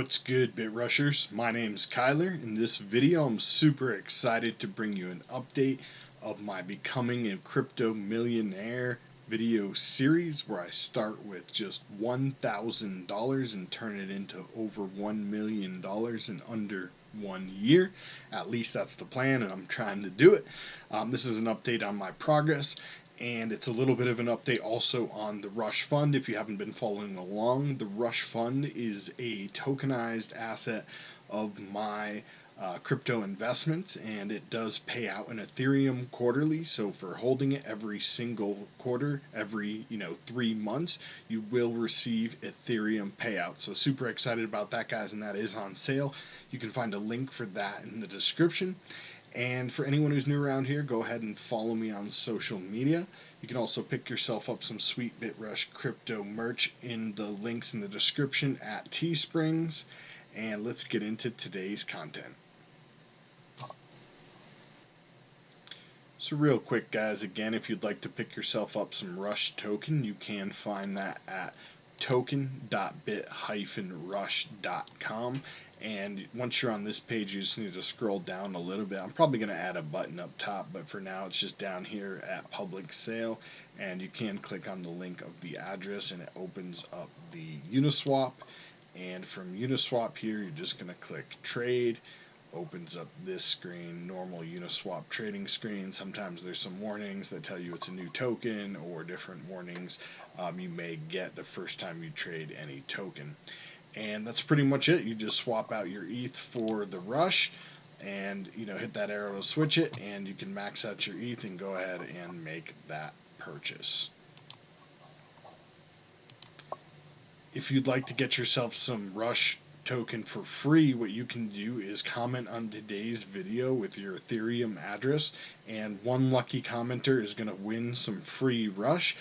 What's good, Bit Rushers? My name's Kyler. In this video, I'm super excited to bring you an update of my Becoming a Crypto Millionaire video series where I start with just $1,000 and turn it into over $1 million in under 1 year. At least that's the plan, and I'm trying to do it. This is an update on my progress. And it's a little bit of an update also on the Rush Fund. If you haven't been following along, the Rush Fund is a tokenized asset of my crypto investments, and it does pay out in Ethereum quarterly. So for holding it every single quarter, every 3 months, you will receive Ethereum payout. So super excited about that, guys, and that is on sale. You can find a link for that in the description. And for anyone who's new around here, go ahead and follow me on social media. You can also pick yourself up some sweet BitRush crypto merch in the links in the description at Teesprings. And let's get into today's content. So real quick, guys, again, if you'd like to pick yourself up some Rush token, you can find that at token.bit-rush.com. And once you're on this page, you just need to scroll down a little bit. I'm probably going to add a button up top, but for now it's just down here at public sale, and you can click on the link of the address and it opens up the Uniswap. And from Uniswap here, you're just going to click trade. Opens up this screen, normal Uniswap trading screen. Sometimes there's some warnings that tell you it's a new token, or different warnings you may get the first time you trade any token. And that's pretty much it. You just swap out your ETH for the Rush, and hit that arrow to switch it, and you can max out your ETH and go ahead and make that purchase. If you'd like to get yourself some Rush token for free, what you can do is comment on today's video with your Ethereum address, and one lucky commenter is going to win some free Rush.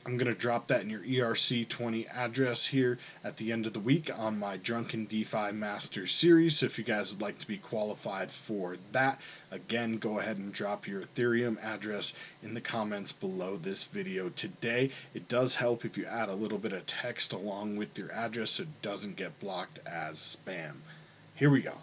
I'm going to drop that in your ERC20 address here at the end of the week on my Drunken DeFi Master Series. So if you guys would like to be qualified for that, again, go ahead and drop your Ethereum address in the comments below this video today. It does help if you add a little bit of text along with your address so it doesn't get blocked as spam. Here we go.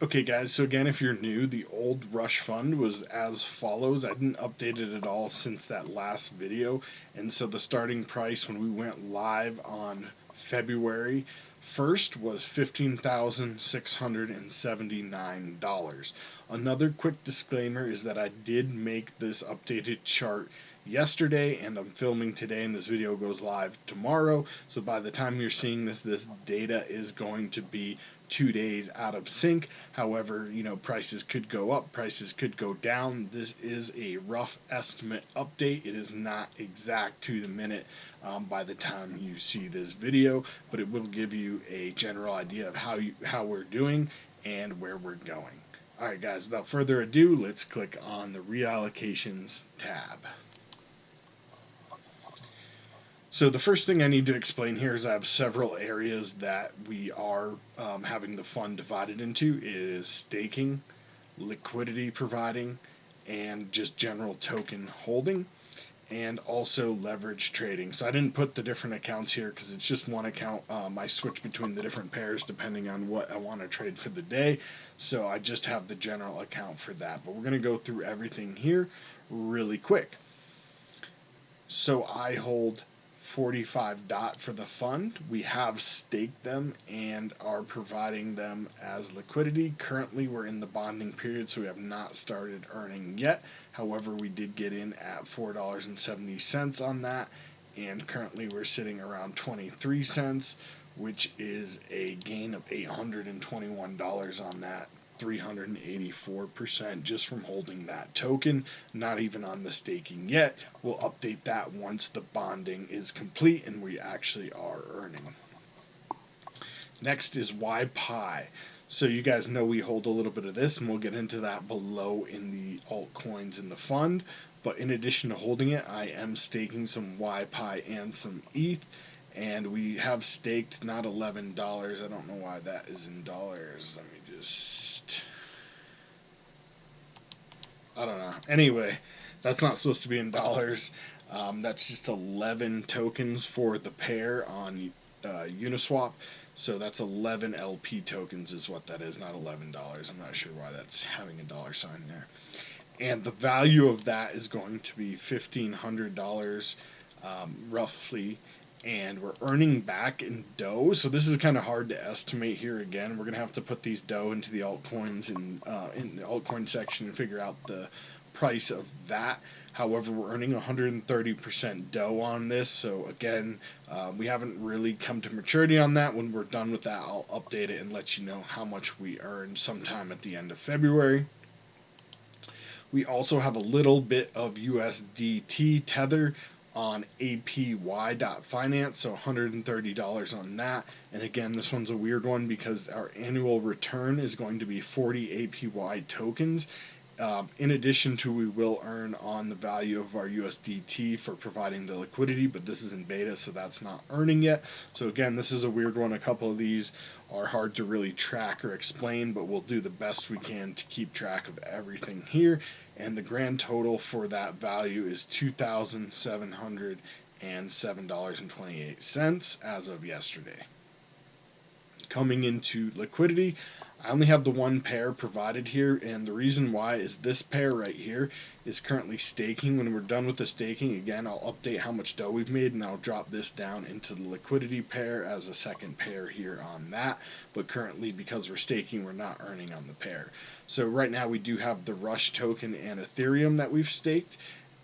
Okay, guys, so again, if you're new, the old Rush Fund was as follows. I didn't update it at all since that last video, and so the starting price when we went live on February 1st was $15,679. Another quick disclaimer is that I did make this updated chart yesterday, and I'm filming today, and this video goes live tomorrow. So by the time you're seeing this data is going to be 2 days out of sync. However, prices could go up, prices could go down. This is a rough estimate update. It is not exact to the minute by the time you see this video, but it will give you a general idea of how we're doing and where we're going. All right, guys, without further ado, let's click on the reallocations tab. So the first thing I need to explain here is I have several areas that we are having the fund divided into. It is staking, liquidity providing, and just general token holding, and also leverage trading. So I didn't put the different accounts here because it's just one account. I switch between the different pairs depending on what I want to trade for the day. So I just have the general account for that. But we're going to go through everything here really quick. So I hold 45 DOT for the fund. We have staked them and are providing them as liquidity. Currently we're in the bonding period, so we have not started earning yet. However, we did get in at $4.70 on that, and currently we're sitting around 23 cents, which is a gain of $821 on that. 384% just from holding that token, not even on the staking yet. We'll update that once the bonding is complete and we actually are earning. Next is YPI. So you guys know we hold a little bit of this, and we'll get into that below in the altcoins in the fund. But in addition to holding it, I am staking some YPI and some ETH. And we have staked not $11. I don't know why that is in dollars. Let me just... I don't know. Anyway, that's not supposed to be in dollars. That's just 11 tokens for the pair on Uniswap. So that's 11 LP tokens is what that is, not $11. I'm not sure why that's having a dollar sign there. And the value of that is going to be $1,500 roughly. And we're earning back in dough. So this is kind of hard to estimate here again. We're going to have to put these dough into the altcoins and in the altcoin section and figure out the price of that. However, we're earning 130% dough on this. So again, we haven't really come to maturity on that. When we're done with that, I'll update it and let you know how much we earned sometime at the end of February. We also have a little bit of USDT tether on APY.finance, so $130 on that. And again, this one's a weird one because our annual return is going to be 40 APY tokens. In addition to, we will earn on the value of our USDT for providing the liquidity, but this is in beta, so that's not earning yet. So again, this is a weird one. A couple of these are hard to really track or explain, but we'll do the best we can to keep track of everything here. And the grand total for that value is $2,707.28 as of yesterday. Coming into liquidity, I only have the one pair provided here, and the reason why is this pair right here is currently staking. When we're done with the staking, again, I'll update how much dough we've made, and I'll drop this down into the liquidity pair as a second pair here on that. But currently, because we're staking, we're not earning on the pair. So right now we do have the Rush token and Ethereum that we've staked.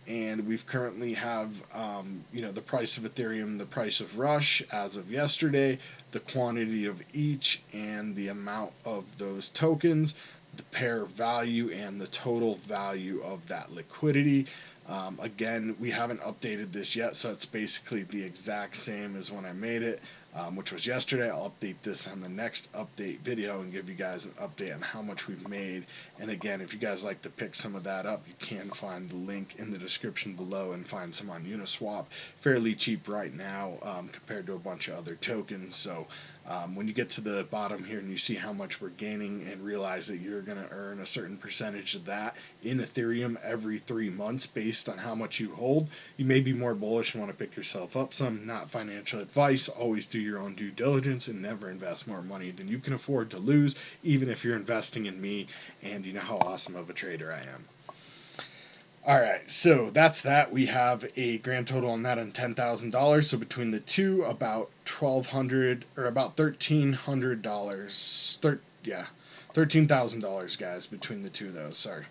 And we've currently have, the price of Ethereum, the price of Rush as of yesterday, the quantity of each, and the amount of those tokens, the pair value, and the total value of that liquidity. Again, we haven't updated this yet, so it's basically the exact same as when I made it, which was yesterday. I'll update this on the next update video and give you guys an update on how much we've made. And again, if you guys like to pick some of that up, you can find the link in the description below and find some on Uniswap. Fairly cheap right now compared to a bunch of other tokens. So when you get to the bottom here and you see how much we're gaining and realize that you're going to earn a certain percentage of that in Ethereum every 3 months based on how much you hold, you may be more bullish and want to pick yourself up some. Not financial advice. Always do your own due diligence and never invest more money than you can afford to lose, even if you're investing in me and you know how awesome of a trader I am. Alright, so that's that. We have a grand total on that on $10,000. So between the two, about $1,200 or about $1,300. $13,000, guys, between the two of those. Sorry.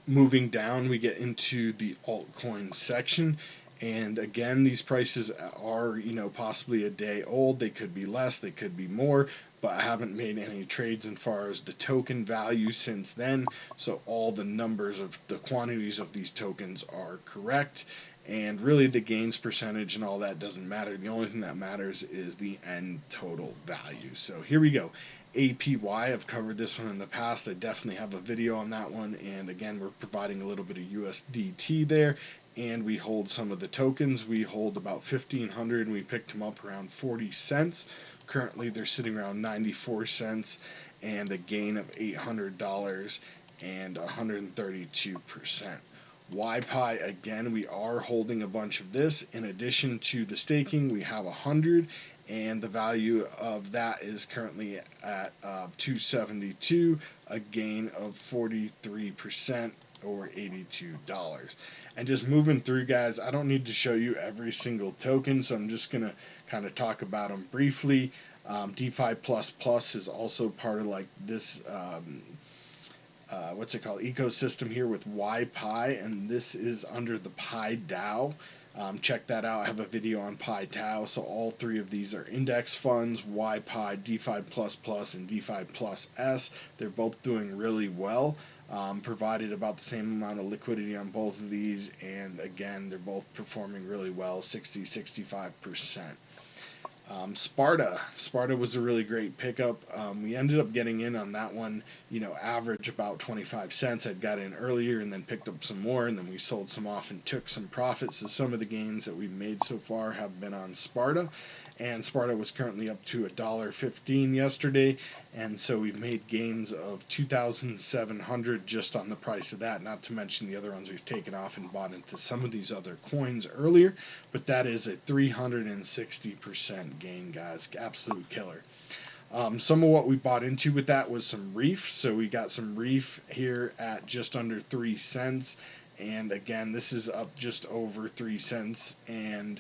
Moving down, we get into the altcoin section. And again, these prices are, possibly a day old. They could be less, they could be more, but I haven't made any trades as far as the token value since then. So all the numbers of the quantities of these tokens are correct. And really the gains percentage and all that doesn't matter. The only thing that matters is the end total value. So here we go. APY, I've covered this one in the past. I definitely have a video on that one. And again, we're providing a little bit of USDT there. And we hold some of the tokens. We hold about 1,500 and we picked them up around 40 cents. Currently they're sitting around 94 cents and a gain of $800 and 132%. YPI, again, we are holding a bunch of this. In addition to the staking, we have 100, and the value of that is currently at 272, a gain of 43% or $82. And just moving through, guys, I don't need to show you every single token, so I'm just going to kind of talk about them briefly. DeFi++ is also part of like this ecosystem here with YPI, and this is under the Pi DAO. Check that out. I have a video on Pi DAO. So all three of these are index funds: YPI, DeFi++, and DeFi+S. They're both doing really well. Provided about the same amount of liquidity on both of these, and again, they're both performing really well, 60-65%. Sparta was a really great pickup. We ended up getting in on that one, average about 25 cents. I'd got in earlier and then picked up some more, and then we sold some off and took some profits. So some of the gains that we've made so far have been on Sparta. and Sparta was currently up to $1.15 yesterday, and so we've made gains of 2,700 just on the price of that, not to mention the other ones we've taken off and bought into some of these other coins earlier. But that is a 360% gain, guys. Absolute killer. Some of what we bought into with that was some reef. So we got some reef here at just under 3 cents. And again, this is up just over 3 cents. And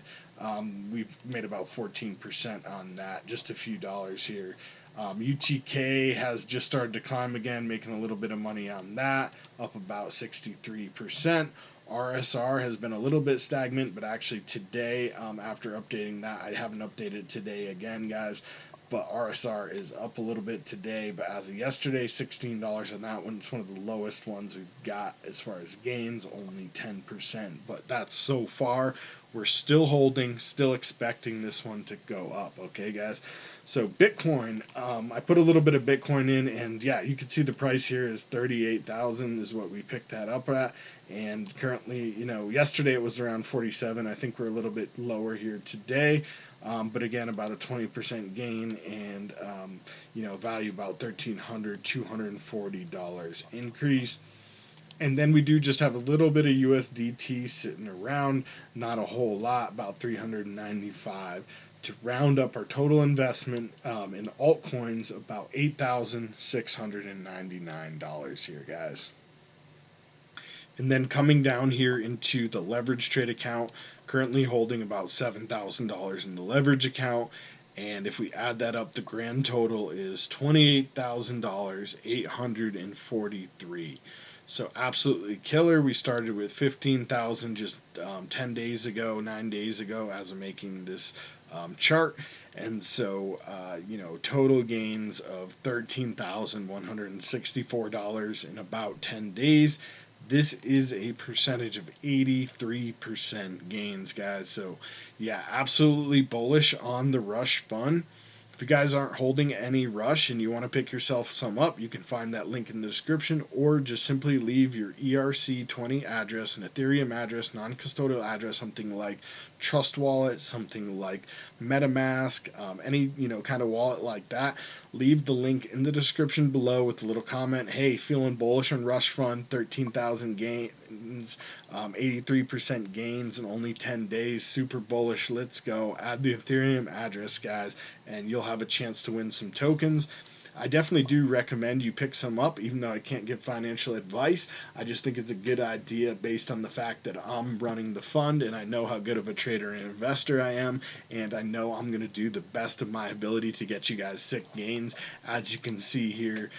we've made about 14% on that, just a few dollars here. UTK has just started to climb again, making a little bit of money on that, up about 63%. RSR has been a little bit stagnant, but actually today, after updating that, I haven't updated today again, guys, but RSR is up a little bit today. But as of yesterday, $16 on that one. It's one of the lowest ones we've got as far as gains, only 10%. But that's so far. We're still holding, still expecting this one to go up. Okay, guys. So Bitcoin, I put a little bit of Bitcoin in, and yeah, you can see the price here is 38,000 is what we picked that up at. And currently, yesterday it was around 47. I think we're a little bit lower here today. But again, about a 20% gain, and value about $1,240 increase. And then we do just have a little bit of USDT sitting around, not a whole lot, about 395 to round up our total investment in altcoins, about $8,699 here, guys. And then coming down here into the leverage trade account, currently holding about $7,000 in the leverage account. And if we add that up, the grand total is $28,843. So absolutely killer. We started with 15,000 just 10 days ago, 9 days ago, as of making this chart. And so, total gains of $13,164 in about 10 days. This is a percentage of 83% gains, guys. So, yeah, absolutely bullish on the Rush Fund. If you guys aren't holding any Rush and you want to pick yourself some up, you can find that link in the description, or just simply leave your ERC20 address, an Ethereum address, non-custodial address, something like Trust Wallet, something like MetaMask, any kind of wallet like that. Leave the link in the description below with a little comment. Hey, feeling bullish on Rush Fund, 13,000 gains, 83% gains in only 10 days, super bullish. Let's go. Add the Ethereum address, guys, and you'll have a chance to win some tokens. I definitely do recommend you pick some up, even though I can't give financial advice. I just think it's a good idea based on the fact that I'm running the fund and I know how good of a trader and investor I am, and I know I'm going to do the best of my ability to get you guys sick gains. As you can see here,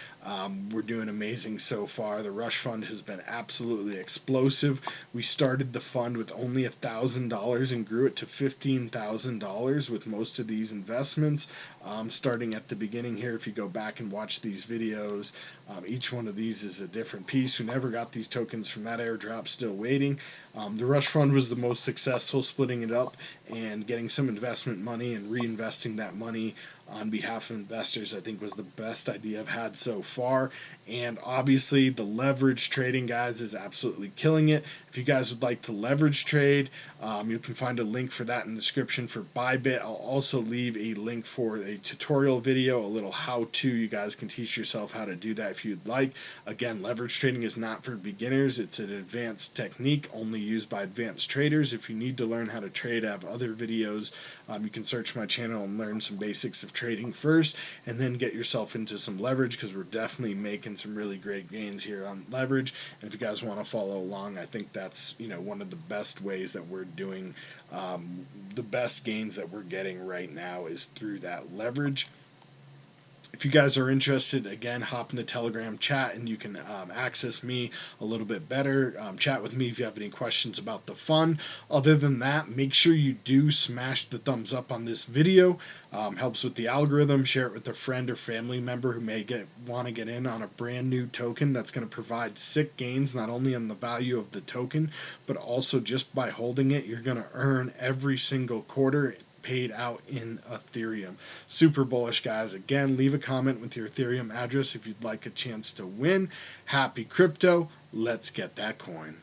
we're doing amazing so far. The Rush Fund has been absolutely explosive. We started the fund with only $1,000 and grew it to $15,000 with most of these investments. Starting at the beginning here, if you go back and watch these videos, each one of these is a different piece. We never got these tokens from that airdrop, still waiting. The Rush Fund was the most successful, splitting it up and getting some investment money and reinvesting that money on behalf of investors, I think was the best idea I've had so far. And obviously the leverage trading, guys, is absolutely killing it. If you guys would like to leverage trade, you can find a link for that in the description for Bybit. I'll also leave a link for a tutorial video, a little how-to. You guys can teach yourself how to do that if you'd like. Again, leverage trading is not for beginners. It's an advanced technique only used by advanced traders. If you need to learn how to trade, I have other videos. You can search my channel and learn some basics of trading first, and then get yourself into some leverage, because we're definitely making some really great gains here on leverage. And if you guys want to follow along, I think that's one of the best ways that we're doing the best gains that we're getting right now is through that leverage. If you guys are interested, again, hop in the Telegram chat and you can access me a little bit better. Chat with me if you have any questions about the fund. Other than that, make sure you do smash the thumbs up on this video. Helps with the algorithm. Share it with a friend or family member who may want to get in on a brand new token that's going to provide sick gains, not only on the value of the token, but also just by holding it, you're going to earn every single quarter paid out in Ethereum. Super bullish, guys. Again, leave a comment with your Ethereum address if you'd like a chance to win. Happy crypto. Let's get that coin.